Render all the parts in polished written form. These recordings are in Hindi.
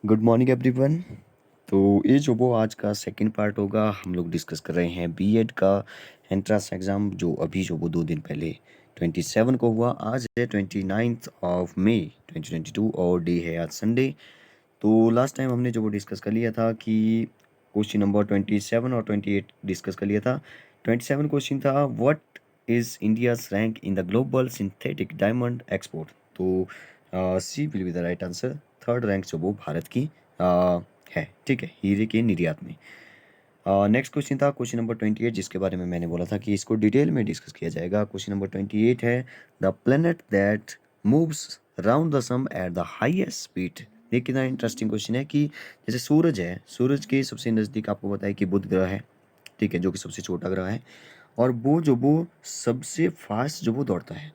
Good morning everyone. तो ये जो वो आज का सेकंड पार्ट होगा, हम लोग डिस्कस कर रहे हैं बीएड का एंट्रेंस एग्ज़ाम जो अभी जो वो 2 दिन पहले 27 को हुआ। आज है 29 मई 2022 और डे है आज संडे। तो लास्ट टाइम हमने जो वो डिस्कस कर लिया था कि क्वेश्चन नंबर 27 और 28 डिस्कस कर लिया था। 27 क्वेश्चन था what is India's rank in the global synthetic diamond export. तो C will be the right answer. Third rank जो वो भारत की है, ठीक है, हीरे के निर्यात में। नेक्स्ट क्वेश्चन था क्वेश्चन नंबर 28, जिसके बारे में मैंने बोला था कि इसको डिटेल में डिस्कस किया जाएगा। क्वेश्चन नंबर 28 है the planet that moves round the sun at the highest speed. ये कितना इंटरेस्टिंग क्वेश्चन है कि जैसे सूरज है, सूरज के सबसे नज़दीक आपको पता है कि बुध ग्रह है, ठीक है, जो कि सबसे छोटा ग्रह है, और वो सबसे फास्ट जो वो दौड़ता है,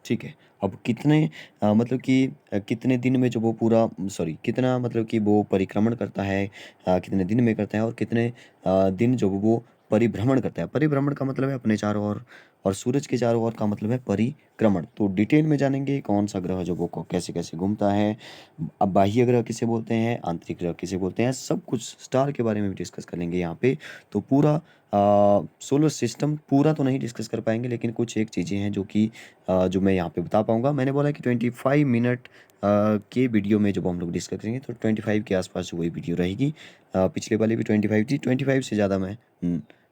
ठीक है। अब कितने मतलब कि कितने दिन में जो वो पूरा सॉरी कितना मतलब कि वो परिक्रमण करता है, कितने दिन में करता है, और कितने दिन जो वो परिभ्रमण करता है। परिभ्रमण का मतलब है अपने चारों ओर, और सूरज के चारों ओर का मतलब है परिक्रमण। तो डिटेल में जानेंगे कौन सा ग्रह जो वो कैसे कैसे घूमता है, अब बाह्य ग्रह किसे बोलते हैं, आंतरिक ग्रह किसे बोलते हैं, सब कुछ स्टार के बारे में भी डिस्कस कर लेंगे यहाँ पे। तो पूरा सोलर सिस्टम पूरा तो नहीं डिस्कस कर पाएंगे, लेकिन कुछ एक चीज़ें हैं जो कि जो मैं यहाँ पे बता पाऊँगा। मैंने बोला कि 25 मिनट के वीडियो में जब हम लोग डिस्कस करेंगे तो 25 के आसपास वही वीडियो रहेगी। पिछले वाली भी 25 थी, 25 से ज़्यादा मैं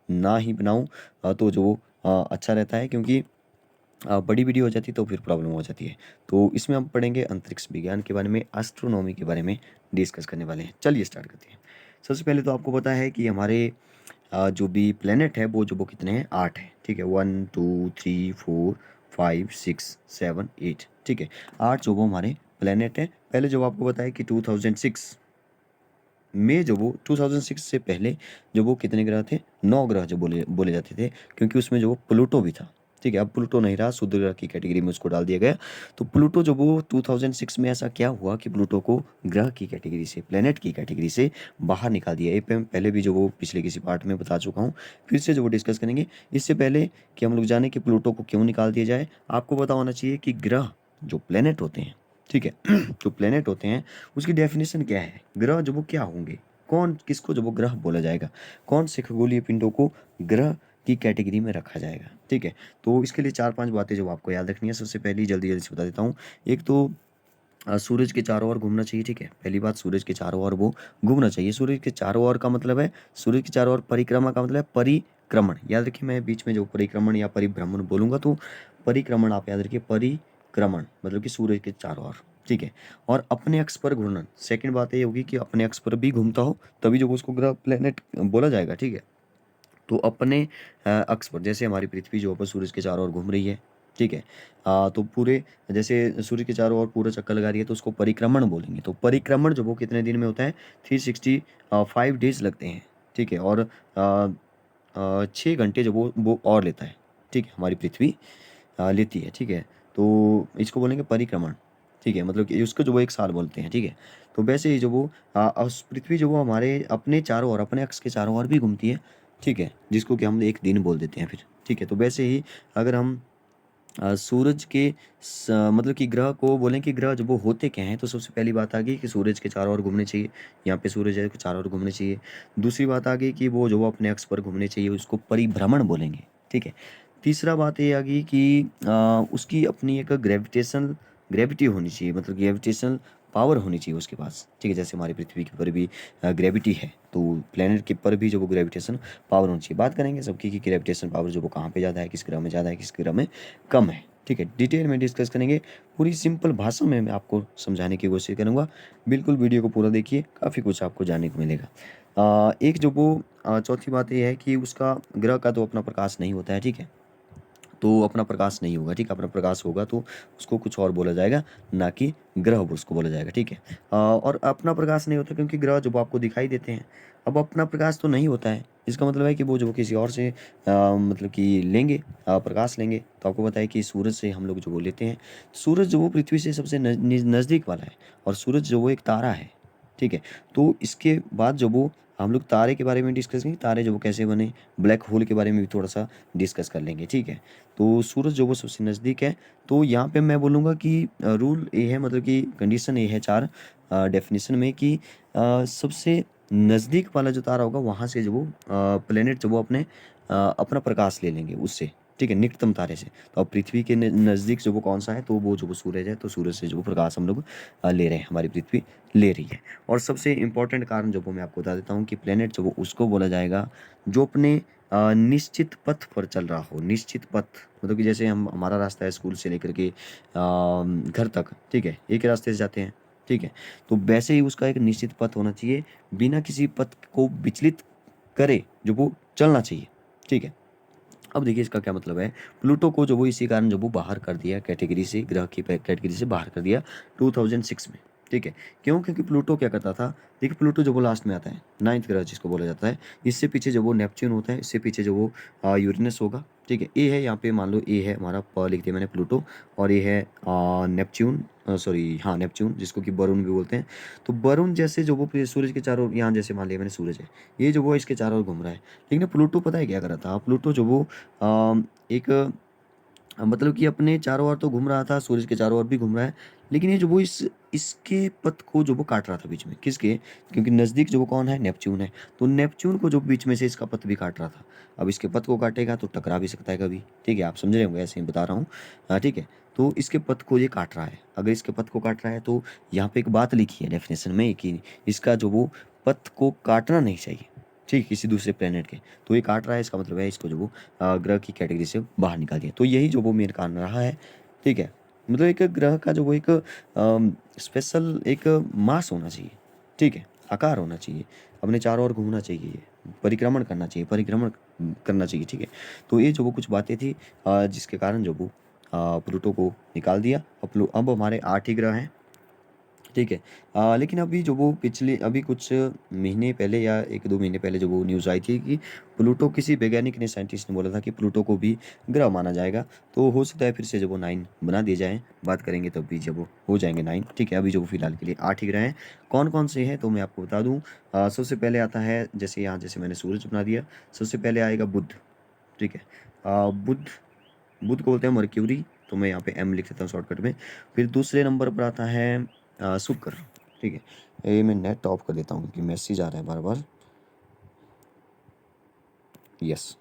ना ही बनाऊँ तो जो अच्छा रहता है, क्योंकि बड़ी वीडियो हो जाती है तो फिर प्रॉब्लम हो जाती है। तो इसमें हम पढ़ेंगे अंतरिक्ष विज्ञान के बारे में, एस्ट्रोनॉमी के बारे में डिस्कस करने वाले हैं। चलिए स्टार्ट करते हैं। सबसे पहले तो आपको पता है कि हमारे जो भी प्लेनेट है वो कितने हैं, 8 है, ठीक है। 1 2 3 4 5 6 7 8, ठीक है। 8 जो वो हमारे प्लेनेट है। पहले जो आपको बताया कि 2006 में जो वो 2006 से पहले जो वो कितने ग्रह थे, 9 ग्रह जो बोले बोले जाते थे, क्योंकि उसमें जो वो प्लूटो भी था, ठीक है। अब प्लूटो नहीं रहा, शुद्ध ग्रह की कैटेगरी में उसको डाल दिया गया। तो प्लूटो जो वो 2006 में ऐसा क्या हुआ कि प्लूटो को ग्रह की कैटेगरी से, प्लेनेट की कैटेगरी से बाहर निकाल दिया। ये पहले भी जो वो पिछले किसी पार्ट में बता चुका हूँ, फिर से जो वो डिस्कस करेंगे। इससे पहले कि हम लोग जाने कि प्लूटो को क्यों निकाल दिया जाए, आपको पता होना चाहिए कि ग्रह जो प्लेनेट होते हैं, ठीक है, जो प्लेनेट होते हैं उसकी डेफिनेशन क्या है, ग्रह जो वो क्या होंगे, कौन किसको जो वो ग्रह बोला जाएगा, कौन से खगोलीय पिंडों को ग्रह की कैटेगरी में रखा जाएगा, ठीक है। तो इसके लिए 4-5 बातें जो आपको याद रखनी है। सबसे पहली जल्दी जल्दी से बता देता हूँ। एक तो सूरज के चारों ओर घूमना चाहिए, ठीक है। पहली बात, सूरज के चारों ओर वो घूमना चाहिए। सूरज के चारों ओर का मतलब है, सूरज के चारों ओर परिक्रमा का मतलब है परिक्रमण। याद रखिए, मैं बीच में जो परिक्रमण या परिभ्रमण बोलूंगा तो परिक्रमण आप याद रखिए, परिक्रमण मतलब कि सूरज के चारों ओर, ठीक है। और अपने अक्ष पर घूर्णन, सेकंड बात ये होगी कि अपने अक्ष पर भी घूमता हो, तभी जो उसको ग्रह प्लेनेट बोला जाएगा, ठीक है। तो अपने अक्ष पर, जैसे हमारी पृथ्वी जो है सूरज के चारों ओर घूम रही है, ठीक है। तो पूरे जैसे सूर्य के चारों ओर पूरा चक्कर लगा रही है तो उसको परिक्रमण बोलेंगे। तो परिक्रमण जो वो कितने दिन में होता है, 365 डेज लगते हैं, ठीक है। और 6 घंटे जो वो और लेता है, ठीक है, हमारी पृथ्वी लेती है, ठीक है। तो इसको बोलेंगे परिक्रमण, ठीक है, मतलब कि उसको जो वो 1 साल बोलते हैं, ठीक है। तो वैसे ही जो वो पृथ्वी जो वो हमारे अपने चारों ओर, अपने अक्ष के चारों ओर भी घूमती है, ठीक है, जिसको कि हम एक दिन बोल देते हैं फिर, ठीक है। तो वैसे ही अगर हम सूरज के मतलब कि ग्रह को बोलें कि ग्रह जो वो होते क्या हैं, तो सबसे पहली बात आ गई कि सूरज के चारों ओर घूमने चाहिए। यहाँ पे सूरज है, चारों ओर घूमने चाहिए। दूसरी बात आ गई कि वो जो वो अपने अक्ष पर घूमने चाहिए, उसको परिभ्रमण बोलेंगे, ठीक है। तीसरा बात ये आ गई कि उसकी अपनी एक ग्रेविटी होनी चाहिए, मतलब ग्रेविटेशनल पावर होनी चाहिए उसके पास, ठीक है। जैसे हमारी पृथ्वी के ऊपर भी ग्रेविटी है, तो प्लेनेट के ऊपर भी जो वो ग्रेविटेशन पावर होनी चाहिए। बात करेंगे सबकी कि ग्रेविटेशन पावर जो वो कहाँ पे ज़्यादा है, किस ग्रह में ज़्यादा है, किस ग्रह में कम है, ठीक है। डिटेल में डिस्कस करेंगे, पूरी सिंपल भाषा में मैं आपको समझाने की कोशिश करूँगा। बिल्कुल वीडियो को पूरा देखिए, काफ़ी कुछ आपको जानने को मिलेगा। एक जो वो चौथी बात ये है कि उसका ग्रह का तो अपना प्रकाश नहीं होता है, ठीक है। तो अपना प्रकाश नहीं होगा, ठीक है। अपना प्रकाश होगा तो उसको कुछ और बोला जाएगा, ना कि ग्रह उसको बोला जाएगा, ठीक है। और अपना प्रकाश नहीं होता क्योंकि ग्रह जो वो आपको दिखाई देते हैं। अब अपना प्रकाश तो नहीं होता है, इसका मतलब है कि वो जो किसी और से मतलब कि लेंगे, प्रकाश लेंगे। तो आपको पता है कि सूरज से हम लोग जो वो लेते हैं। सूरज जो वो पृथ्वी से सबसे नज़दीक वाला है, और सूरज जो वो एक तारा है, ठीक है। तो इसके बाद जो वो हम लोग तारे के बारे में डिस्कस करेंगे, तारे जो वो कैसे बने, ब्लैक होल के बारे में भी थोड़ा सा डिस्कस कर लेंगे, ठीक है। तो सूरज जो वो सबसे नज़दीक है, तो यहाँ पे मैं बोलूँगा कि रूल ये है, मतलब कि कंडीशन ये है चार डेफिनेशन में कि सबसे नज़दीक वाला जो तारा होगा वहाँ से जो वो प्लेनेट जो वो अपना प्रकाश ले लेंगे उससे, ठीक है, निकटतम तारे से। तो अब पृथ्वी के नज़दीक जो वो कौन सा है, तो वो जो वो सूरज है, तो सूरज से जो वो प्रकाश हम लोग ले रहे हैं, हमारी पृथ्वी ले रही है। और सबसे इम्पोर्टेंट कारण जो वो मैं आपको बता देता हूँ कि प्लेनेट जो वो उसको बोला जाएगा जो अपने निश्चित पथ पर चल रहा हो। निश्चित पथ मतलब कि जैसे हमारा रास्ता है स्कूल से लेकर के घर तक, ठीक है, एक ही रास्ते से जाते हैं, ठीक है। तो वैसे ही उसका एक निश्चित पथ होना चाहिए, बिना किसी पथ को विचलित करे जो वो चलना चाहिए, ठीक है। अब देखिए इसका क्या मतलब है, प्लूटो को जो वो इसी कारण जो वो बाहर कर दिया कैटेगरी से, ग्रह की कैटेगरी से बाहर कर दिया 2006 में, ठीक है। क्यों? क्योंकि प्लूटो क्या करता था, देखिए प्लूटो जो वो लास्ट में आता है, नाइन्थ ग्रह जिसको बोला जाता है। इससे पीछे जो वो नेपच्यून होता है, इससे पीछे जो वो यूरेनस होगा, ठीक है। ए है यहाँ पे, मान लो ए है हमारा, प लिख दिया मैंने प्लूटो, और ये है नेपच्यून, सॉरी हाँ नेपच्यून, जिसको कि वरुण भी बोलते हैं। तो वरुण जैसे जो वो सूरज के चारों, यहाँ जैसे मान लिया मैंने सूरज है, ये जो वो इसके चारों ओर घूम रहा है। लेकिन प्लूटो पता है क्या कर रहा था, प्लूटो जो वो एक मतलब कि अपने चारों ओर तो घूम रहा था, सूरज के चारों ओर भी घूम रहा है, लेकिन ये जो वो इसके पथ को जो वो काट रहा था बीच में, किसके? क्योंकि नज़दीक जो वो कौन है, नेपच्यून है। तो नेपच्यून को जो बीच में से इसका पथ भी काट रहा था। अब इसके पथ को काटेगा तो टकरा भी सकता है कभी, ठीक है, आप समझ रहे होंगे, ऐसे ही बता रहा हूँ, ठीक है। तो इसके पथ को ये काट रहा है, अगर इसके पथ को काट रहा है तो यहाँ पे एक बात लिखी है डेफिनेशन में कि इसका जो वो पथ को काटना नहीं चाहिए, ठीक, किसी दूसरे प्लेनेट के। तो ये काट रहा है, इसका मतलब है इसको जो वो ग्रह की कैटेगरी से बाहर निकाल दिया। तो यही जो वो मेन कारण रहा है, ठीक है। मतलब एक ग्रह का जो वो एक स्पेशल एक मास होना चाहिए, ठीक है, आकार होना चाहिए, अपने चारों ओर घूमना चाहिए, परिक्रमण करना चाहिए, परिक्रमण करना चाहिए, ठीक है। तो ये जो वो कुछ बातें थी जिसके कारण जो वो प्लूटो को निकाल दिया। अब हमारे 8 ही ग्रह हैं, ठीक है। लेकिन अभी जो वो पिछले अभी कुछ महीने पहले या 1-2 महीने पहले जो वो न्यूज़ आई थी कि प्लूटो, किसी वैज्ञानिक ने, साइंटिस्ट ने बोला था कि प्लूटो को भी ग्रह माना जाएगा। तो हो सकता है फिर से जब वो 9 बना दिए जाएँ, बात करेंगे तब भी जब वो हो जाएँगे 9, ठीक है। अभी जो फिलहाल के लिए 8 ही ग्रह हैं। कौन-कौन से हैं तो मैं आपको बता दूँ। सबसे पहले आता है, जैसे यहाँ जैसे मैंने सूरज बना दिया, सबसे पहले आएगा बुध, ठीक है। बुध बुध को बोलते हैं मर्क्यूरी, तो मैं यहाँ पे एम लिख देता हूँ शॉर्टकट में। फिर दूसरे नंबर पर आता है शुक्र, ठीक है। ये मैं नेट ऑफ कर देता हूँ क्योंकि मैसेज आ रहा है बार बार। यस,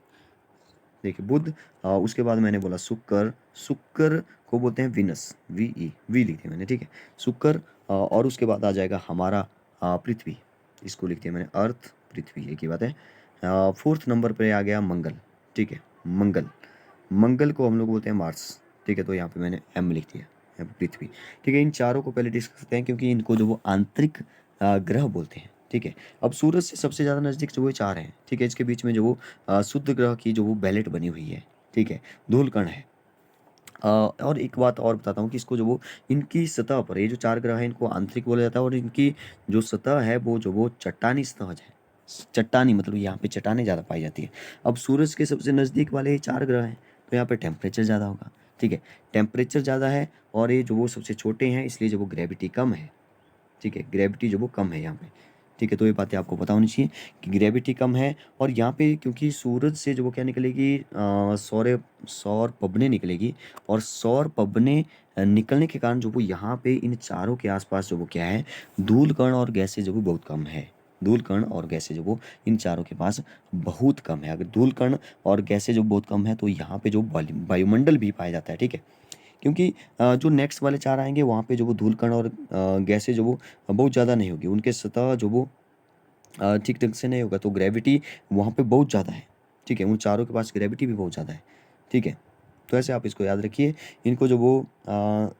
देखिए बुध, उसके बाद मैंने बोला शुक्र, शुक्र को बोलते हैं विनस, वी लिख दिया मैंने, ठीक है। शुक्र, और उसके बाद आ जाएगा हमारा पृथ्वी, इसको लिख दिया मैंने अर्थ, पृथ्वी, एक ही बात है। फोर्थ नंबर पे आ गया मंगल, ठीक है, मंगल, मंगल को हम लोग बोलते हैं मार्स, ठीक है। तो यहाँ पे मैंने एम लिख दिया, यहाँ पे पृथ्वी, ठीक है। इन चारों को पहले डिस्कस करते हैं क्योंकि इनको जो वो आंतरिक ग्रह बोलते हैं, ठीक है। अब सूरज से सबसे ज़्यादा नज़दीक जो वो चार हैं, ठीक है। इसके बीच में जो वो शुद्ध ग्रह की जो वो बेलेट बनी हुई है, ठीक है, धूलकण है। और एक बात और बताता हूँ कि इसको जो वो इनकी सतह पर, ये जो चार ग्रह हैं इनको आंतरिक बोला जाता है, और इनकी जो सतह है वो जो वो चट्टानी सतह है। चट्टानी मतलब यहाँ पे चट्टानें ज़्यादा पाई जाती है। अब सूरज के सबसे नज़दीक वाले ये चार ग्रह हैं, तो यहाँ पे टेम्परेचर ज़्यादा होगा, ठीक है, टेम्परेचर ज़्यादा है। और ये जो वो सबसे छोटे हैं इसलिए जो वो ग्रेविटी कम है, ठीक है, ग्रेविटी जो वो कम है यहाँ पे, ठीक है। तो ये बातें आपको पता होनी चाहिए कि ग्रेविटी कम है। और यहाँ पे क्योंकि सूरज से जो वो क्या निकलेगी, सौर पवनें निकलेगी, और सौर पवनें निकलने के कारण जो वो यहाँ पे इन चारों के आसपास जो वो क्या है, धूल कण और गैसें जो वो बहुत कम है। धूल कण और गैसें जो वो इन चारों के पास बहुत कम है। अगर धूल कण और गैसें जो बहुत कम है तो यहाँ पे जो वायुमंडल भी पाया जाता है, ठीक है। क्योंकि जो नेक्स्ट वाले 4 आएँगे वहाँ पे जो वो धूल-कण और गैसें जो वो बहुत ज़्यादा नहीं होगी। उनके सतह जो वो ठीक ढंग से नहीं होगा, तो ग्रेविटी वहाँ पे बहुत ज़्यादा है, ठीक है। उन चारों के पास ग्रेविटी भी बहुत ज़्यादा है, ठीक है। तो ऐसे आप इसको याद रखिए। इनको जो वो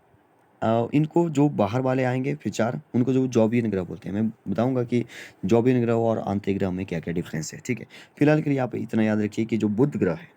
इनको जो बाहर वाले आएँगे फिर 4, उनको जो जॉबियन ग्रह बोलते हैं। मैं बताऊँगा कि जॉबियन ग्रह और आंतरिक ग्रह में क्या-क्या डिफ़रेंस है, ठीक है। फिलहाल के लिए आप इतना याद रखिए कि जो बुध ग्रह है,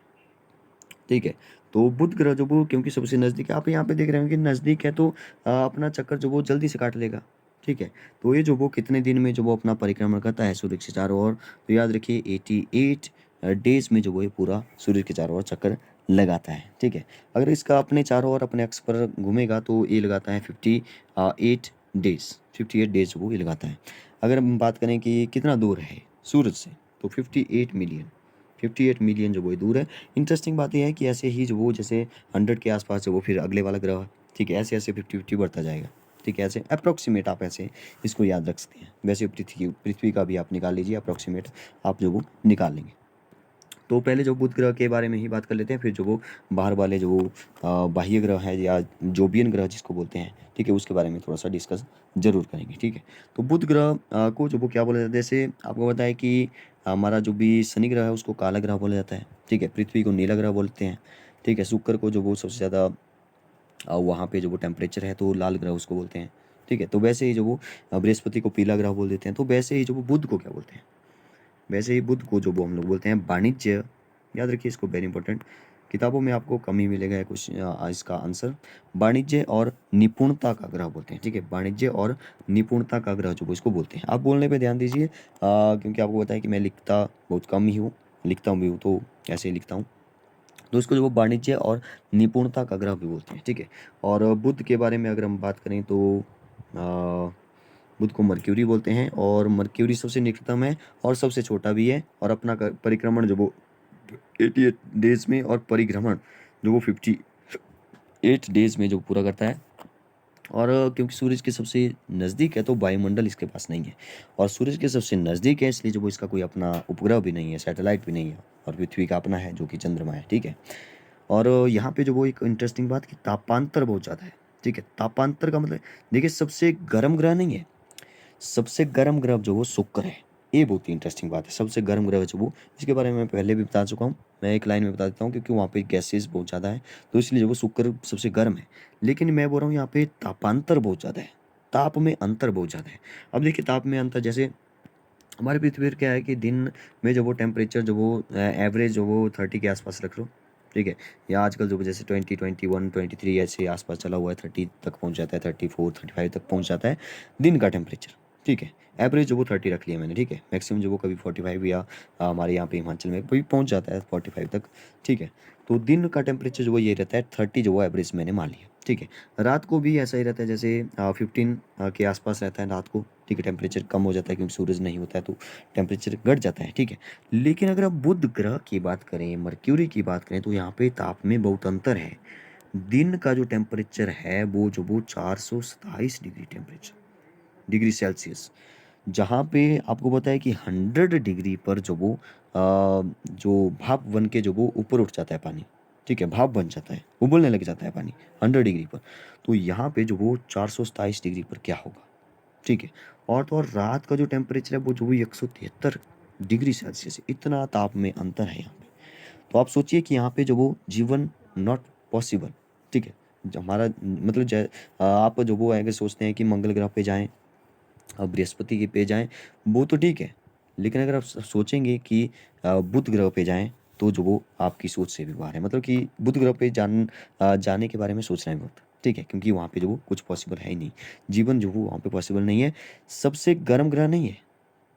ठीक है। तो बुध ग्रह जो वो क्योंकि सबसे नज़दीक है, आप यहाँ पे देख रहे होंगे नज़दीक है तो अपना चक्कर जो वो जल्दी से काट लेगा, ठीक है। तो ये जो वो कितने दिन में जो वो अपना परिक्रमण करता है सूर्य के चारों ओर, तो याद रखिए 88 डेज़ में जो वो ये पूरा सूर्य के चारों ओर चक्कर लगाता है, ठीक है। अगर इसका अपने चारों ओर अपने अक्ष पर घूमेगा तो ये लगाता है 58 डेज़, 58 डेज़ वो ये लगाता है। अगर हम बात करें कि कितना दूर है सूरज से, तो 58 मिलियन जो वो दूर है। इंटरेस्टिंग बात यह है कि ऐसे ही जो वो जैसे 100 के आसपास है वो फिर अगले वाला ग्रह है, ठीक है, ऐसे ऐसे 50-50 बढ़ता जाएगा, ठीक है, ऐसे अप्रॉक्सीमेट आप ऐसे इसको याद रख सकते हैं। वैसे पृथ्वी का भी आप निकाल लीजिए, अप्रॉक्सीमेट आप जो वो निकाल लेंगे। तो पहले जो बुध ग्रह के बारे में ही बात कर लेते हैं, फिर जो वो बाहर वाले जो बाह्य ग्रह है या जोबियन ग्रह जिसको बोलते हैं, ठीक है, उसके बारे में थोड़ा सा डिस्कस जरूर करेंगे, ठीक है। तो बुध ग्रह को जो वो क्या बोला जाता है, जैसे आपको पता है कि हमारा जो भी शनि ग्रह है उसको काला ग्रह बोला जाता है, ठीक है, पृथ्वी को नीला ग्रह बोलते हैं, ठीक है, शुक्र को जो वो सबसे ज़्यादा वहाँ पे जो वो टेम्परेचर है तो लाल ग्रह उसको बोलते हैं, ठीक है। तो वैसे ही जो वो बृहस्पति को पीला ग्रह बोल देते हैं, तो वैसे ही जो वो बुध को क्या बोलते हैं, वैसे ही बुध को जो वो हम लोग बोलते हैं वाणिज्य। याद रखिए इसको, वेरी इंपॉर्टेंट, किताबों में आपको कम ही मिलेगा कुछ इसका आंसर। वाणिज्य और निपुणता का ग्रह बोलते हैं, ठीक है, वाणिज्य और निपुणता का ग्रह जो वो इसको बोलते हैं। आप बोलने पे ध्यान दीजिए, क्योंकि आपको पता है कि मैं लिखता बहुत कम ही हूँ, लिखता हूँ भी हूँ तो ऐसे ही लिखता हूँ। तो इसको जो वो वाणिज्य और निपुणता का ग्रह भी बोलते हैं, ठीक है। और बुध के बारे में अगर हम बात करें तो अ, बुध को मर्क्यूरी बोलते हैं, और मर्क्यूरी सबसे निकटतम है और सबसे छोटा भी है, और अपना परिक्रमण जो वो 88 डेज में, और परिभ्रमण जो वो 58 डेज में जो पूरा करता है। और क्योंकि सूरज के सबसे नज़दीक है तो वायुमंडल इसके पास नहीं है, और सूरज के सबसे नज़दीक है इसलिए जो वो इसका कोई अपना उपग्रह भी नहीं है, सैटेलाइट भी नहीं है, और पृथ्वी का अपना है जो कि चंद्रमा है, ठीक है। और यहाँ पे जो वो एक इंटरेस्टिंग बात कि तापांतर बहुत ज़्यादा है, ठीक है। तापांतर का मतलब देखिए सबसे गर्म ग्रह नहीं है, सबसे गर्म ग्रह जो वो शुक्र है। ये बहुत ही इंटरेस्टिंग बात है, सबसे गर्म ग्रह जो वो, इसके बारे में मैं पहले भी बता चुका हूँ, मैं एक लाइन में बता देता हूँ, क्योंकि वहाँ पे गैसेस बहुत ज़्यादा है, तो इसलिए जो वो शुक्र सबसे गर्म है। लेकिन मैं बोल रहा हूँ यहाँ पे तापांतर बहुत ज़्यादा है, ताप में अंतर बहुत ज़्यादा है। अब देखिए ताप में अंतर, जैसे हमारे पृथ्वी पर क्या है कि दिन में जो वो टेम्परेचर जो वो एवरेज जो वो 30 के आसपास रख लो, ठीक है, या आजकल जो जैसे 20, 21, 23 ऐसे आसपास चला हुआ है, 30 तक पहुंच जाता है, 34, 35 तक पहुंच जाता है दिन का टेम्परेचर, ठीक है। एवरेज जो वो 30 रख लिया मैंने, ठीक है, मैक्सिमम जो वो कभी 45 या हमारे यहाँ पे हिमाचल में कभी पहुंच जाता है 45 तक, ठीक है। तो दिन का टेम्परेचर जो वो ये रहता है 30, जो वो एवरेज मैंने मान लिया, ठीक है। रात को भी ऐसा ही रहता है, जैसे 15 के आसपास रहता है रात को, ठीक है, टेम्परेचर कम हो जाता है क्योंकि सूरज नहीं होता है तो टेम्परेचर घट जाता है, ठीक है। लेकिन अगर आप बुध ग्रह की बात करें, मर्क्यूरी की बात करें, तो यहाँ पे ताप में बहुत अंतर है। दिन का जो टेम्परेचर है वो 427 डिग्री डिग्री सेल्सियस, जहाँ पे आपको पता है कि 100 डिग्री पर जो भाप बन के जो वो ऊपर उठ जाता है पानी, ठीक है, भाप बन जाता है, उबलने लग जाता है पानी 100 डिग्री पर। तो यहाँ पे जो वो 427 डिग्री पर क्या होगा, ठीक है। और तो और रात का जो टेम्परेचर है वो जो भी 173 डिग्री सेल्सियस है, इतना ताप में अंतर है यहाँ पे। तो आप सोचिए कि यहाँ पे जो वो जीवन नॉट पॉसिबल, ठीक है। जो हमारा मतलब आप जो वो अगर सोचते हैं कि मंगल ग्रह पे जाएं, अब बृहस्पति के पे जाएं, वो तो ठीक है, लेकिन अगर आप सोचेंगे कि बुध ग्रह पे जाएं, तो जो वो आपकी सोच से भी बाहर है, मतलब कि बुध ग्रह पे जाने के बारे में सोच रहे हैं बहुत, ठीक है, क्योंकि वहाँ पे जो वो कुछ पॉसिबल है ही नहीं, जीवन जो वो वहाँ पे पॉसिबल नहीं है। सबसे गर्म ग्रह नहीं है,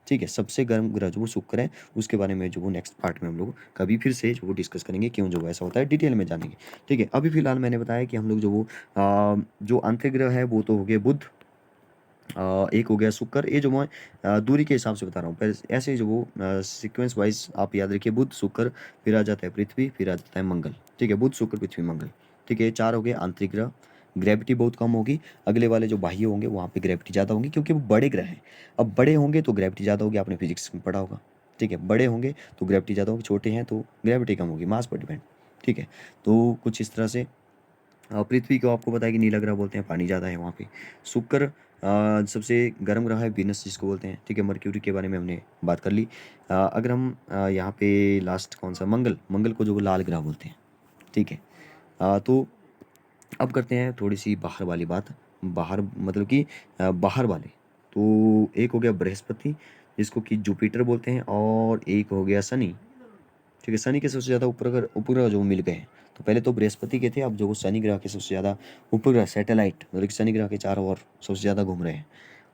ठीक है, सबसे गर्म ग्रह जो वो शुक्र है, उसके बारे में जो वो नेक्स्ट पार्ट में हम लोग कभी फिर से जो वो डिस्कस करेंगे, क्यों जो वो ऐसा होता है डिटेल में जानेंगे, ठीक है। अभी फिलहाल मैंने बताया कि हम लोग जो वो जो अंत्य ग्रह है वो तो हो गए बुध, एक हो गया शुक्र, ये जो मैं दूरी के हिसाब से बता रहा हूँ, पहले ऐसे जो वो सीक्वेंस वाइज आप याद रखिए, बुध शुक्र, फिर आ जाता है पृथ्वी, फिर आ जाता है मंगल, ठीक है, बुध शुक्र पृथ्वी मंगल, ठीक है, ये 4 हो गए आंतरिक ग्रह। ग्रेविटी बहुत कम होगी, अगले वाले जो बाह्य होंगे वहाँ पे ग्रेविटी ज़्यादा होगी, क्योंकि वो बड़े ग्रह हैं। अब बड़े होंगे तो ग्रेविटी ज़्यादा होगी, आपने फिजिक्स में पढ़ा होगा, ठीक है, बड़े होंगे तो ग्रेविटी ज़्यादा होगी, छोटे हैं तो ग्रेविटी कम होगी, मास पर डिपेंड, ठीक है। तो कुछ इस तरह से पृथ्वी को आपको पता है कि नीला ग्रह बोलते हैं, पानी ज़्यादा है वहाँ पे। शुक्र सबसे गर्म ग्रह है, वीनस जिसको बोलते हैं, ठीक है। मर्क्यूरी के बारे में हमने बात कर ली। अगर हम यहाँ पे लास्ट कौन सा, मंगल, मंगल को जो वो लाल ग्रह बोलते हैं, ठीक है। तो अब करते हैं थोड़ी सी बाहर वाली बात, बाहर मतलब कि बाहर वाले, तो एक हो गया बृहस्पति जिसको कि जुपिटर बोलते हैं, और एक हो गया शनि, ठीक है। शनि के सबसे ज़्यादा उपग्रह उपग्रह जो मिल गए हैं, तो पहले तो बृहस्पति के थे, अब जो वो शनि ग्रह के सबसे ज़्यादा उपग्रह सैटेलाइट, मतलब कि शनि ग्रह के चारों ओर सबसे ज़्यादा घूम रहे हैं।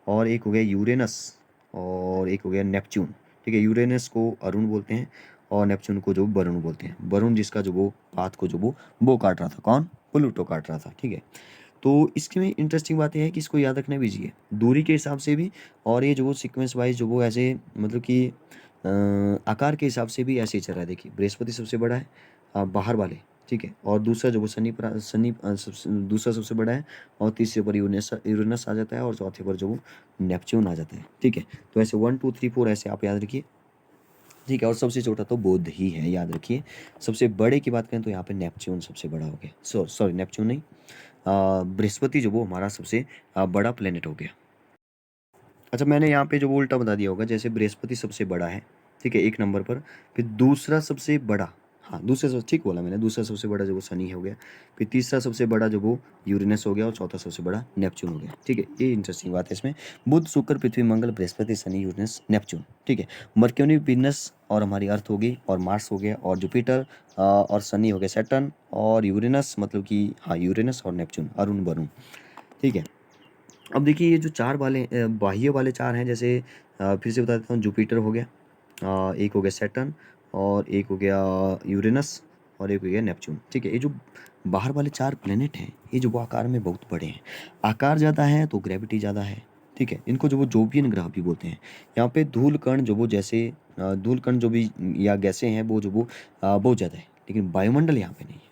और एक हो गया यूरेनस, और एक हो गया नेपच्यून, ठीक है। यूरेनस को अरुण बोलते हैं, और नेपच्यून को जो वरुण बोलते हैं, वरुण जिसका जो वो पाथ को जो वो काट रहा था, कौन, प्लूटो काट रहा था, ठीक है। तो इसके में इंटरेस्टिंग बात यह है कि इसको याद रखना भी चाहिए दूरी के हिसाब से भी, और ये जो वो सीक्वेंस वाइज जो वो ऐसे मतलब कि आकार के हिसाब से भी ऐसे ही चल रहा है। देखिए बृहस्पति सबसे बड़ा है बाहर वाले, ठीक है, और दूसरा जो वो दूसरा सबसे बड़ा है, और तीसरे पर यूरेनस आ जाता है, और चौथे पर जो वो नेपच्यून आ जाता है, ठीक है। तो ऐसे 1 2 3 4 ऐसे आप याद रखिए, ठीक है। और सबसे छोटा तो बुध ही है, याद रखिए। सबसे बड़े की बात करें तो यहाँ पे नेपच्यून सबसे बड़ा हो गया, सॉरी नेपच्यून नहीं, बृहस्पति जो वो हमारा सबसे बड़ा प्लेनेट हो गया। अच्छा, मैंने यहाँ पे जो वो उल्टा बता दिया होगा, जैसे बृहस्पति सबसे बड़ा है, ठीक है, एक नंबर पर, फिर दूसरा सबसे बड़ा, हाँ दूसरा सबसे, ठीक बोला मैंने, दूसरा सबसे बड़ा जो वो शनि हो गया, फिर तीसरा सबसे बड़ा जो वो यूरेनस हो गया, और चौथा सबसे बड़ा नेपच्यून हो गया, ठीक है। ये इंटरेस्टिंग बात है इसमें, बुध शुक्र पृथ्वी मंगल बृहस्पति शनि यूरेनस नेपच्यून, ठीक है। मर्क्यूरी वीनस और हमारी अर्थ हो गई, और मार्स हो गया, और जुपिटर, और शनि हो गया सैटर्न, और यूरेनस मतलब कि हाँ यूरेनस और नेपच्यून अरुण वरुण, ठीक है। अब देखिए ये जो चार वाले बाह्य वाले चार हैं, जैसे फिर से बता देता हूँ, जुपिटर हो गया, एक हो गया सैटर्न, और एक हो गया यूरेनस, और एक हो गया नेपच्यून, ठीक है। ये जो बाहर वाले चार प्लेनेट हैं, ये जो वो आकार में बहुत बड़े हैं, आकार ज़्यादा है तो ग्रेविटी ज़्यादा है, ठीक है। इनको जो वो जोवियन ग्रह भी बोलते हैं। यहाँ पे धूल कण जो वो जैसे धूल कण जो भी या गैसें हैं वो जो वो बहुत ज़्यादा है, लेकिन वायुमंडल यहाँ पे नहीं है,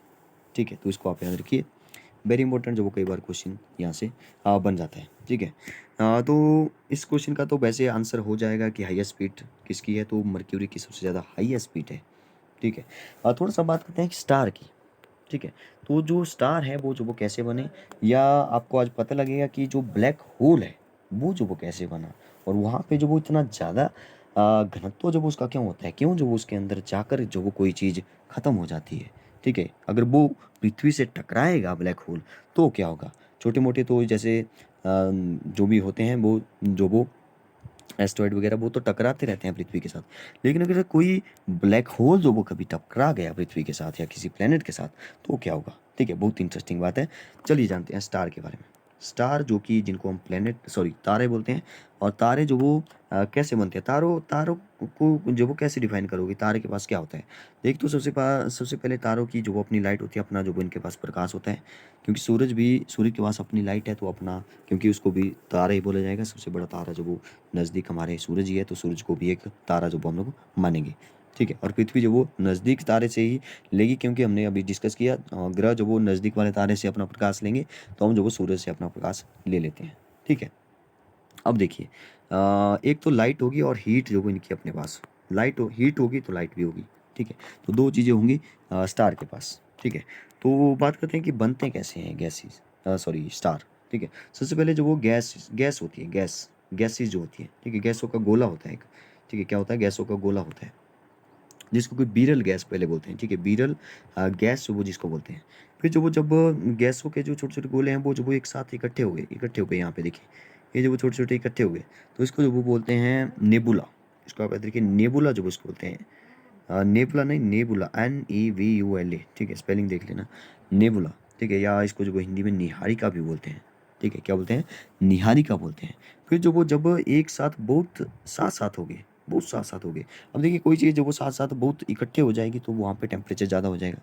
ठीक है। तो इसको आप याद रखिए, वेरी इंपॉर्टेंट, जो वो कई बार क्वेश्चन यहाँ से बन जाता है, ठीक है। तो इस क्वेश्चन का तो वैसे आंसर हो जाएगा कि हाईएस्ट स्पीड किसकी है, तो मर्क्यूरी की सबसे ज़्यादा हाईएस्ट स्पीड है, ठीक है। थोड़ा सा बात करते हैं स्टार की, ठीक है। तो जो स्टार है वो जो वो कैसे बने, या आपको आज पता लगेगा कि जो ब्लैक होल है वो जो वो कैसे बना, और वहाँ पे जो वो इतना ज़्यादा घनत्व जो वो उसका क्यों होता है, क्यों जो वो उसके अंदर जाकर जो वो कोई चीज़ ख़त्म हो जाती है, ठीक है। अगर वो पृथ्वी से टकराएगा ब्लैक होल तो क्या होगा, छोटे मोटे तो जैसे जो भी होते हैं वो जो वो एस्टेरॉइड वगैरह वो तो टकराते रहते हैं पृथ्वी के साथ, लेकिन अगर कोई ब्लैक होल जो वो कभी टकरा गया पृथ्वी के साथ या किसी प्लेनेट के साथ तो क्या होगा, ठीक है। बहुत इंटरेस्टिंग बात है। चलिए जानते हैं स्टार के बारे में। स्टार जो कि जिनको हम प्लेनेट सॉरी तारे बोलते हैं, और तारे जो वो कैसे बनते हैं, तारों तारों को जो वो कैसे डिफाइन करोगे, तारे के पास क्या होता है। एक तो सबसे पहले तारों की जो वो अपनी लाइट होती है, अपना जो वो इनके पास प्रकाश होता है, क्योंकि सूर्य के पास अपनी लाइट है, तो अपना क्योंकि उसको भी तारा ही बोला जाएगा। सबसे बड़ा तारा जो वो नज़दीक हमारे सूरज ही है, तो सूरज को भी एक तारा जो वो हम लोग मानेंगे, ठीक है। और पृथ्वी जो वो नज़दीक तारे से ही लेगी, क्योंकि हमने अभी डिस्कस किया ग्रह जो वो नज़दीक वाले तारे से अपना प्रकाश लेंगे, तो हम जो वो सूरज से अपना प्रकाश ले लेते हैं, ठीक है। अब देखिए एक तो लाइट होगी और हीट जो वो इनकी अपने पास, हीट होगी तो लाइट भी होगी, ठीक है। तो दो चीज़ें होंगी स्टार के पास, ठीक है। तो बात करते हैं कि बनते कैसे हैं गैसेस, सॉरी स्टार, ठीक है। सबसे पहले जो वो गैस होती है, गैसेस जो होती है, ठीक है, गैसों का गोला होता है एक, ठीक है। क्या होता है, गैसों का गोला होता है, जिसको कोई बीरल गैस पहले बोलते हैं, ठीक है, बीरल गैस जो वो जिसको बोलते हैं। फिर जो वो जब गैसों के जो छोटे छोटे गोले हैं वो जो वो एक साथ इकट्ठे हो गए यहाँ पे देखिए, ये जो वो छोटे छोटे इकट्ठे हो गए, तो इसको जो वो बोलते हैं नेबुला। इसको आप याद रखिए, नेबुला जो वो इसको बोलते हैं, नेबुला नहीं, नेबुला, NEVULA, ठीक है, स्पेलिंग देख लेना, नेबुला, ठीक है। या इसको जो वो हिंदी में निहारिका भी बोलते हैं, ठीक है। क्या बोलते हैं, निहारिका बोलते हैं। फिर जो वो जब एक साथ बहुत साथ साथ हो गए, बहुत साथ साथ हो गए, अब देखिए कोई चीज़ जब वो साथ साथ बहुत इकट्ठे हो जाएगी तो वहाँ पे टेम्परेचर ज़्यादा हो जाएगा,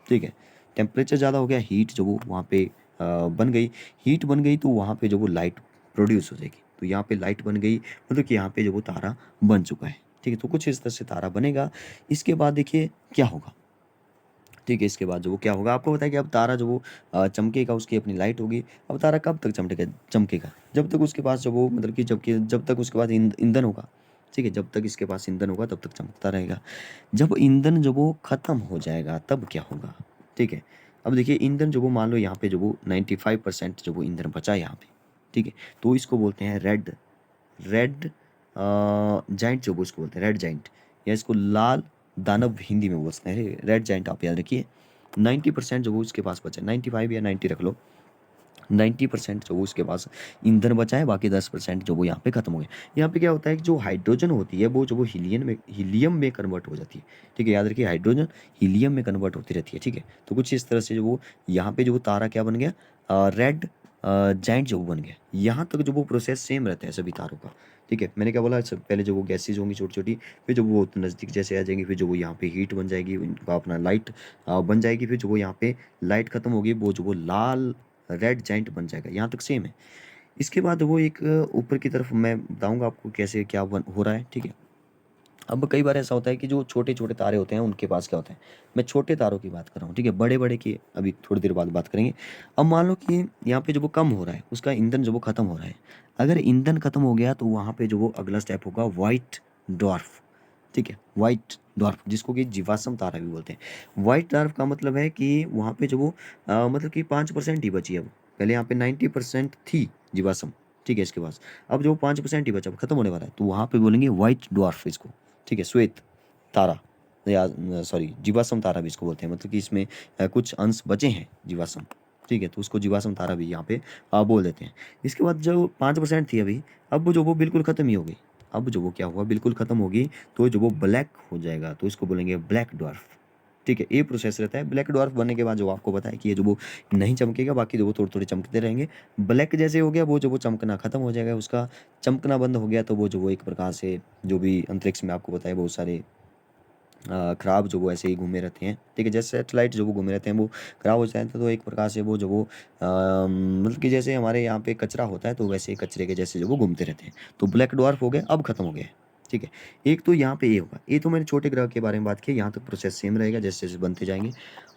ठीक है। टेम्परेचर ज़्यादा हो गया, हीट जो वो वहाँ पे बन गई, हीट बन गई तो वहाँ पे जो वो लाइट प्रोड्यूस हो जाएगी, तो यहाँ पे लाइट बन गई, मतलब कि यहाँ पे जो वो तारा बन चुका है, ठीक है। तो कुछ इस तरह से तारा बनेगा। इसके बाद देखिए क्या होगा, ठीक है। इसके बाद जो वो क्या होगा, आपको बताया कि अब तारा जो वो चमकेगा, उसकी अपनी लाइट होगी। अब तारा कब तक चमकेगा चमकेगा, जब तक उसके पास जो वो मतलब कि जब तक उसके पास ईंधन होगा, ठीक है। जब तक इसके पास ईंधन होगा तब तक चमकता रहेगा। जब ईंधन जो वो खत्म हो जाएगा तब क्या होगा, ठीक है। अब देखिए ईंधन जो वो मान लो यहाँ पे जो वो 95% जो वो ईंधन बचा है यहाँ पे, ठीक है। तो इसको बोलते हैं रेड रेड जाइंट, जो वो इसको बोलते हैं रेड जाइंट, या इसको लाल दानव हिंदी में बोलते हैं रेड जाइंट, आप याद रखिए। 90% जो वो इसके पास बचा है, 95 या 90 रख लो, 90% जो वो उसके पास ईंधन बचा है, बाकी 10% जो वो यहाँ पे खत्म हो गया। यहाँ पे क्या होता है कि जो हाइड्रोजन होती है वो जो वो हीलियम में कन्वर्ट हो जाती है, ठीक है। याद रखिए हाइड्रोजन हीलियम में कन्वर्ट होती रहती है, ठीक है। तो कुछ इस तरह से जो वो यहाँ पे जो वो तारा क्या बन गया, रेड जाइंट जो वो बन गया। यहाँ तक जो वो प्रोसेस सेम रहता है सभी तारों का, ठीक है। मैंने क्या बोला, सब पहले जो वो गैसेज होंगी छोटी छोटी, फिर जो वो नज़दीक जैसे आ जाएंगी, फिर जो वो यहाँ पे हीट बन जाएगी, उनका अपना लाइट बन जाएगी, फिर जो वो यहाँ पे लाइट खत्म होगी, वो जो वो लाल रेड जाइंट बन जाएगा। यहाँ तक सेम है। इसके बाद वो एक ऊपर की तरफ मैं बताऊंगा आपको कैसे क्या हो रहा है, ठीक है। अब कई बार ऐसा होता है कि जो छोटे-छोटे तारे होते हैं उनके पास क्या होता है, मैं छोटे तारों की बात कर रहा हूँ, ठीक है? बड़े-बड़े की अभी थोड़ी देर बाद बात करेंगे। अब मान लो कि यहाँ पे जो वो कम हो रहा है, उसका ईंधन जो वो खत्म हो रहा है। अगर ईंधन खत्म हो गया तो वहाँ पे जो वो अगला स्टेप होगा व्हाइट ड्वार्फ, ठीक है? व्हाइट ड्वार्फ जिसको कि जीवाश्म तारा भी बोलते हैं। व्हाइट ड्वार्फ का मतलब है कि वहाँ पे जो वो मतलब कि 5% ही बची है अब। पहले यहाँ पे 90% थी जीवाश्म, ठीक है इसके पास। अब जो 5% ही बचा, अब खत्म होने वाला है, तो वहाँ पे बोलेंगे व्हाइट ड्वार्फ इसको। ठीक है, श्वेत तारा या सॉरी जीवाश्म तारा भी इसको बोलते हैं, मतलब कि इसमें कुछ अंश बचे हैं जीवाश्म, ठीक है, तो उसको जीवाश्म तारा भी यहाँ पे बोल देते हैं। इसके बाद जो 5% थी अभी, अब जो वो बिल्कुल ख़त्म ही हो गई। अब जो वो क्या हुआ, बिल्कुल ख़त्म होगी तो जो वो ब्लैक हो जाएगा, तो इसको बोलेंगे ब्लैक ड्वार्फ। ठीक है, ये प्रोसेस रहता है। ब्लैक ड्वार्फ बनने के बाद जो आपको पता है कि ये जो वो नहीं चमकेगा, बाकी जो वो थोड़े थोड़े चमकते रहेंगे। ब्लैक जैसे हो गया वो, जो वो चमकना खत्म हो जाएगा, उसका चमकना बंद हो गया, तो वो जो वो एक प्रकार से जो भी अंतरिक्ष में आपको पता है बहुत सारे खराब जो वो ऐसे ही घूमे रहते हैं, ठीक है, जैसे सैटेलाइट जो वो घूमे रहते हैं वो खराब हो जाते हैं, तो एक प्रकार से वो जो वो मतलब कि जैसे हमारे यहाँ पे कचरा होता है, तो वैसे ही कचरे के जैसे जो वो घूमते रहते हैं। तो ब्लैक ड्वार्फ हो गए, अब खत्म हो गए। ठीक है, एक तो यहाँ पे ये होगा। ये तो मैंने छोटे ग्रह के बारे में बात की, यहाँ तक प्रोसेस सेम रहेगा जैसे जैसे बनते जाएंगे।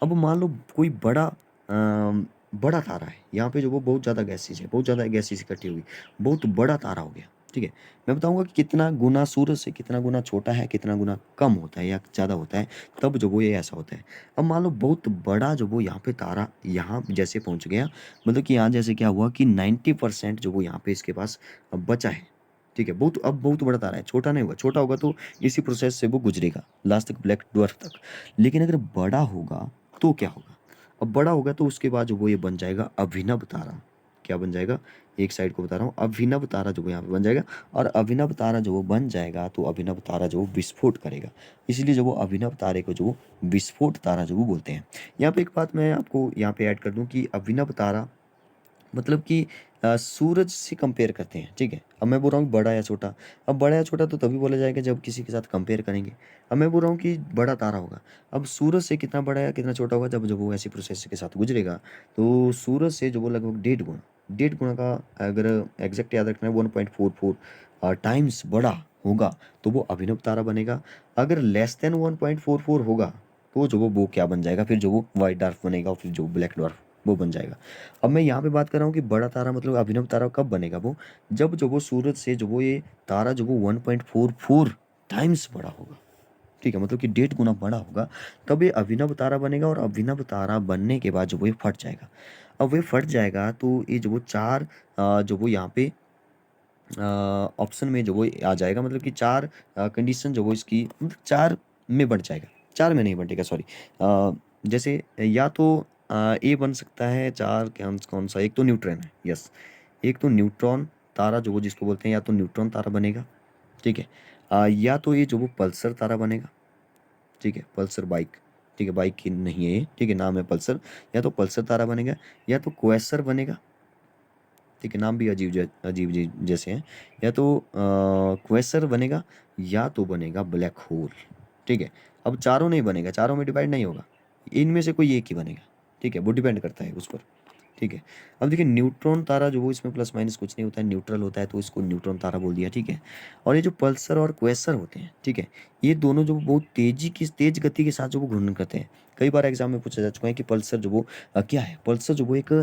अब मान लो कोई बड़ा तारा है, यहाँ पे जो वो बहुत ज़्यादा गैसेज है, बहुत ज़्यादा गैसेज इकट्ठी हुई, बहुत बड़ा तारा हो गया। ठीक है, मैं बताऊंगा कि कितना गुना सूरज से कितना गुना छोटा है, कितना गुना कम होता है या ज़्यादा होता है, तब जो वो ये ऐसा होता है। अब मान लो बहुत बड़ा जो वो यहाँ पे तारा यहाँ जैसे पहुँच गया, मतलब कि यहाँ जैसे क्या हुआ कि 90% जो वो यहाँ पे इसके पास अब बचा है। ठीक है, बहुत अब बहुत बड़ा तारा है, छोटा नहीं होगा। छोटा होगा तो इसी प्रोसेस से वो गुजरेगा लास्ट तक, ब्लैक ड्वार्फ तक। लेकिन अगर बड़ा होगा तो क्या होगा? अब बड़ा होगा तो उसके बाद जो वो ये बन जाएगा अभिनव तारा। क्या बन जाएगा? एक साइड को बता रहा हूँ, अभिनव तारा जो वो यहाँ पे बन जाएगा। और अभिनव तारा जो वो बन जाएगा, तो अभिनव तारा जो वो विस्फोट करेगा। इसलिए जो वो अभिनव तारे को जो वो विस्फोट तारा जो वो बोलते हैं। यहाँ पे एक बात मैं आपको यहाँ पे ऐड कर दूँ कि अभिनव तारा मतलब कि सूरज से कंपेयर करते हैं, ठीक है? अब मैं बोल रहा हूँ बड़ा या छोटा। अब बड़ा या छोटा तो तभी बोला जाएगा जब किसी के साथ कंपेयर करेंगे। अब मैं बोल रहा हूँ कि बड़ा तारा होगा। अब सूरज से कितना बड़ा या कितना छोटा होगा, जब वो ऐसी प्रोसेस के साथ गुजरेगा, तो सूरज से जो वो लगभग 1.5 गुना का, अगर एग्जैक्ट याद रखना है, 1.44 टाइम्स बड़ा होगा, तो वो अभिनव तारा बनेगा। अगर लेस देन 1.44 होगा, तो जो वो क्या बन जाएगा, फिर जो वो व्हाइट डार्क बनेगा, और फिर जो ब्लैक डॉर्फ वो बन जाएगा। अब मैं यहाँ पे बात कर रहा हूँ कि बड़ा तारा मतलब अभिनव तारा कब बनेगा वो, जब जो वो सूरज से जो वो ये तारा जो वो 1.44 टाइम्स बड़ा होगा। ठीक है, मतलब कि 1.5 गुना बड़ा होगा, तब ये अभिनव तारा बनेगा। और अभिनव तारा बनने के बाद जो वो ये फट जाएगा। अब वो फट जाएगा तो ये जो वो चार जो वो यहाँ पे ऑप्शन में जो वो आ जाएगा, मतलब कि चार कंडीशन जो वो इसकी मतलब चार में बढ़ जाएगा। चार में नहीं बटेगा, सॉरी। जैसे या तो ए बन सकता है चार, कौन सा, एक तो न्यूट्रॉन है, यस। एक तो न्यूट्रॉन तारा जो वो जिसको बोलते हैं, या तो न्यूट्रॉन तारा बनेगा, ठीक है। या तो ये जो वो पल्सर तारा बनेगा, ठीक है, पल्सर बाइक, ठीक है, बाइक की नहीं है ये, ठीक है, नाम है पल्सर। या तो पल्सर तारा बनेगा, या तो क्वेसर बनेगा, ठीक है, नाम भी अजीब जी जैसे हैं। या तो क्वेसर बनेगा, या तो बनेगा ब्लैक होल। ठीक है, अब चारों नहीं बनेगा, चारों में डिवाइड नहीं होगा, इनमें से कोई एक ही बनेगा। ठीक है, वो डिपेंड करता है उस पर। ठीक है, अब देखिए न्यूट्रॉन तारा जो वो इसमें प्लस माइनस कुछ नहीं होता है, न्यूट्रल होता है, तो इसको न्यूट्रॉन तारा बोल दिया। ठीक है, और ये जो पल्सर और क्वेसर होते हैं, ठीक है, ये दोनों जो बहुत तेज गति के साथ जो वो घूर्णन करते हैं। कई बार एग्जाम में पूछा जा चुका है कि पल्सर जो वो क्या है। पल्सर जो वो एक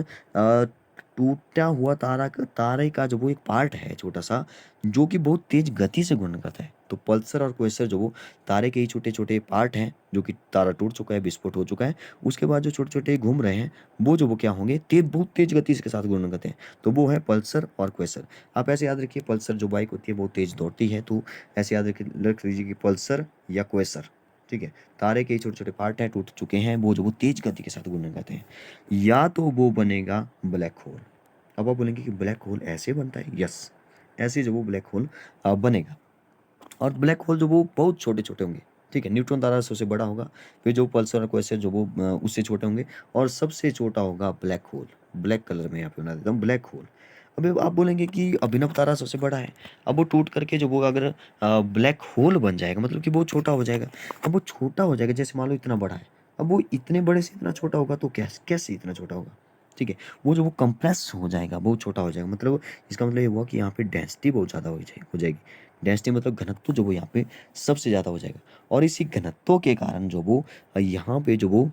टूटा हुआ तारे का जो वो एक पार्ट है छोटा सा, जो कि बहुत तेज गति से घूर्णन करता है। तो पल्सर और क्वेसर जो वो तारे के ही छोटे छोटे पार्ट हैं, जो कि तारा टूट चुका है, विस्फोट हो चुका है, उसके बाद जो छोटे छोटे घूम रहे हैं, वो जो वो क्या होंगे, बहुत तेज गति के साथ घूर्णन करते हैं। तो वो है पल्सर और क्वेसर। आप ऐसे याद रखिए, पल्सर जो बाइक होती है बहुत तेज दौड़ती है, तो ऐसे याद रख लीजिए कि पल्सर या क्वेसर। ठीक है, तारे के छोटे छोटे पार्ट हैं, टूट चुके हैं, वो जो वो तेज गति के साथ घूर्णन करते हैं। या तो वो बनेगा ब्लैक होल। अब आप बोलेंगे कि ब्लैक होल ऐसे बनता है, यस, ऐसे जो वो ब्लैक होल बनेगा। और ब्लैक होल जो वो बहुत छोटे छोटे होंगे। ठीक है, न्यूट्रॉन तारा सबसे बड़ा होगा, फिर जो पल्सर और क्वेसर जो वो उससे छोटे होंगे, और सबसे छोटा होगा ब्लैक होल। ब्लैक कलर में यहाँ पे बना देता हूँ, ब्लैक होल। अभी आप बोलेंगे कि अभिनव तारा सबसे बड़ा है, अब वो टूट करके जो वो अगर ब्लैक होल बन जाएगा, मतलब कि वो छोटा हो जाएगा। अब वो छोटा हो जाएगा, जैसे मान लो इतना बड़ा है, अब वो इतने बड़े से इतना छोटा होगा, तो कैसे कैसे इतना छोटा होगा? ठीक है, वो जो वो कंप्रेस हो जाएगा, बहुत छोटा हो जाएगा। मतलब इसका मतलब ये हुआ कि यहाँ पे डेंसिटी बहुत ज़्यादा हो जाएगी। डेंसिटी मतलब घनत्व जो वो यहाँ पे सबसे ज़्यादा हो जाएगा। और इसी घनत्व के कारण जो वो यहाँ पे जो वो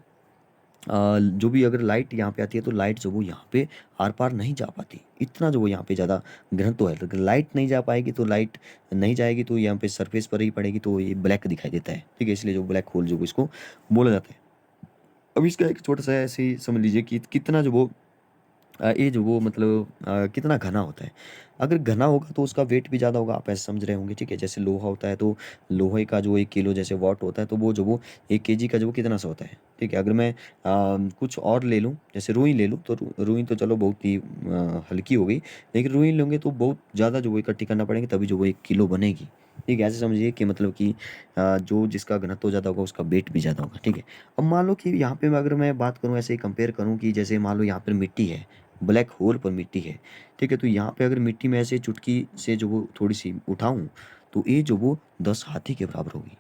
जो भी अगर लाइट यहाँ पे आती है तो लाइट जो वो यहाँ पे आर पार नहीं जा पाती, इतना जो वो यहाँ पे ज़्यादा घनत्व है। अगर लाइट नहीं जा पाएगी तो लाइट नहीं जाएगी तो यहाँ पे सरफेस पर ही पड़ेगी, तो ये ब्लैक दिखाई देता है, ठीक है। इसलिए जो ब्लैक होल जो इसको बोला जाता है। अब इसका एक छोटा सा ऐसे ही समझ लीजिए कि कितना जो वो ये जो वो मतलब कितना घना होता है। अगर घना होगा तो उसका वेट भी ज़्यादा होगा, आप ऐसे समझ रहे होंगे, ठीक है। जैसे लोहा होता है तो लोहे का जो 1 किलो जैसे वॉट होता है तो वो जो वो 1 केजी का जो वो कितना सा होता है, ठीक है। अगर मैं कुछ और ले लूँ, जैसे रुई ले लूँ तो रुई तो चलो बहुत ही हल्की हो गई, लेकिन रुई लेंगे तो बहुत ज़्यादा जो वो इकट्ठी करना पड़ेगी तभी जो वो 1 किलो बनेगी, ठीक है। ऐसे समझिए कि मतलब कि जो जिसका घनत्व ज़्यादा होगा उसका वेट भी ज़्यादा होगा, ठीक है। अब मान लो कि यहाँ पे अगर मैं बात करूँ ऐसे ही कंपेयर करूँ कि जैसे मान लो यहाँ पर मिट्टी है, ब्लैक होल पर मिट्टी है, ठीक है। तो यहाँ पे अगर मिट्टी में ऐसे चुटकी से जो वो थोड़ी-सी उठाऊँ, तो ये जो वो 10 हाथी के बराबर होगी,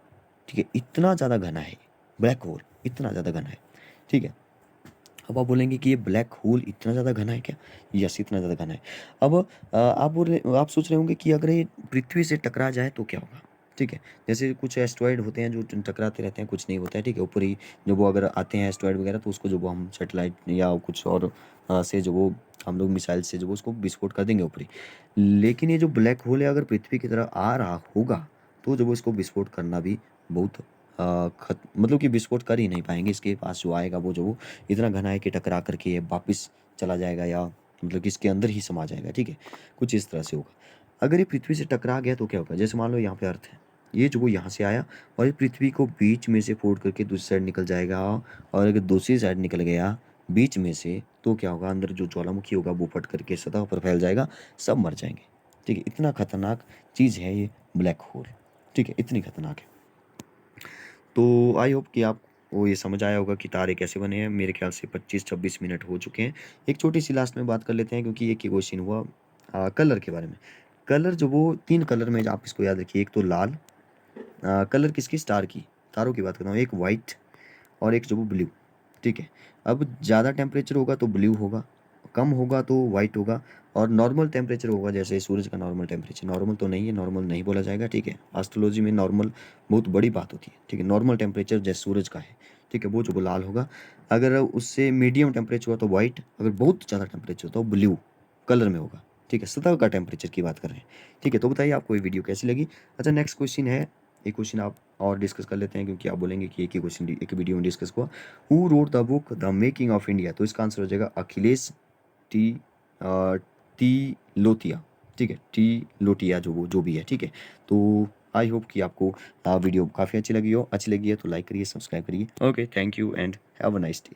ठीक है। इतना ज़्यादा घना है ब्लैक होल, इतना ज़्यादा घना है, ठीक है। अब आप बोलेंगे कि ये ब्लैक होल इतना ज़्यादा घना है क्या? यस, इतना ज़्यादा घना है। अब आप सोच रहे होंगे कि अगर ये पृथ्वी से टकरा जाए तो क्या होगा? ठीक है। जैसे कुछ एस्टेरॉइड होते हैं जो टकराते रहते हैं, कुछ नहीं होता है, ठीक है। ऊपर ही जब वो अगर आते हैं एस्टेरॉइड वगैरह तो उसको जो वो हम सैटेलाइट या कुछ और से जो वो हम लोग मिसाइल से जो वो उसको विस्फोट कर देंगे ऊपर ही। लेकिन ये जो ब्लैक होल है अगर पृथ्वी की तरफ आ रहा होगा, तो जो वो इसको विस्फोट करना भी बहुत मतलब कि विस्फोट कर ही नहीं पाएँगे। इसके पास जो आएगा वो जो वो इतना घना है कि टकरा कर के ये वापिस चला जाएगा या मतलब कि इसके अंदर ही समा जाएगा, ठीक है? कुछ इस तरह से होगा। अगर ये पृथ्वी से टकरा गया तो क्या होगा? जैसे मान लो यहाँ पे अर्थ है, ये जो वो यहाँ से आया और ये पृथ्वी को बीच में से फोड़ करके दूसरी साइड निकल जाएगा, और अगर दूसरी साइड निकल गया बीच में से तो क्या होगा? अंदर जो ज्वालामुखी होगा वो फट करके सतह पर फैल जाएगा, सब मर जाएँगे, ठीक है? इतना खतरनाक चीज़ है ये ब्लैक होल, ठीक है? इतनी खतरनाक है। तो आई होप कि आपको ये समझ आया होगा कि तारे कैसे बने हैं। मेरे ख्याल से 25-26 मिनट हो चुके हैं। एक छोटी-सी लास्ट में बात कर लेते हैं क्योंकि एक ही क्वेश्चन हुआ कलर के बारे में। कलर जो वो 3 कलर में आप इसको याद रखिए, एक तो लाल कलर किसकी? स्टार की, तारों की बात कर रहा हूँ। एक व्हाइट और एक जो वो ब्लू, ठीक है। अब ज़्यादा टेम्परेचर होगा तो ब्लू होगा, कम होगा तो व्हाइट होगा, और नॉर्मल टेम्परेचर होगा जैसे सूरज का नॉर्मल टेम्परेचर, नॉर्मल तो नहीं है, नॉर्मल नहीं बोला जाएगा, ठीक है। एस्ट्रोलॉजी में नॉर्मल बहुत बड़ी बात होती है, ठीक है। नॉर्मल टेम्परेचर जैसे सूरज का है, ठीक है, वो जो वो लाल होगा। अगर उससे मीडियम टेम्परेचर हुआ तो व्हाइट, अगर बहुत ज़्यादा टेम्परेचर हो तो ब्लू कलर में होगा, ठीक है। सतह का टेम्परेचर की बात कर रहे हैं, ठीक है। तो बताइए आपको ये वीडियो कैसी लगी? अच्छा, नेक्स्ट क्वेश्चन है, एक क्वेश्चन आप और डिस्कस कर लेते हैं क्योंकि आप बोलेंगे कि एक ही क्वेश्चन एक ही वीडियो में डिस्कस हुआ। Who wrote the book the making of India? तो इसका आंसर हो जाएगा अखिलेश टी अ, टी लोथिया, ठीक है। टी लोटिया जो वो जो भी है, ठीक है। तो आई होप कि आपको वीडियो काफ़ी अच्छी लगी हो। अच्छी लगी है तो लाइक करिए, सब्सक्राइब करिए। Okay, thank you and have a nice day.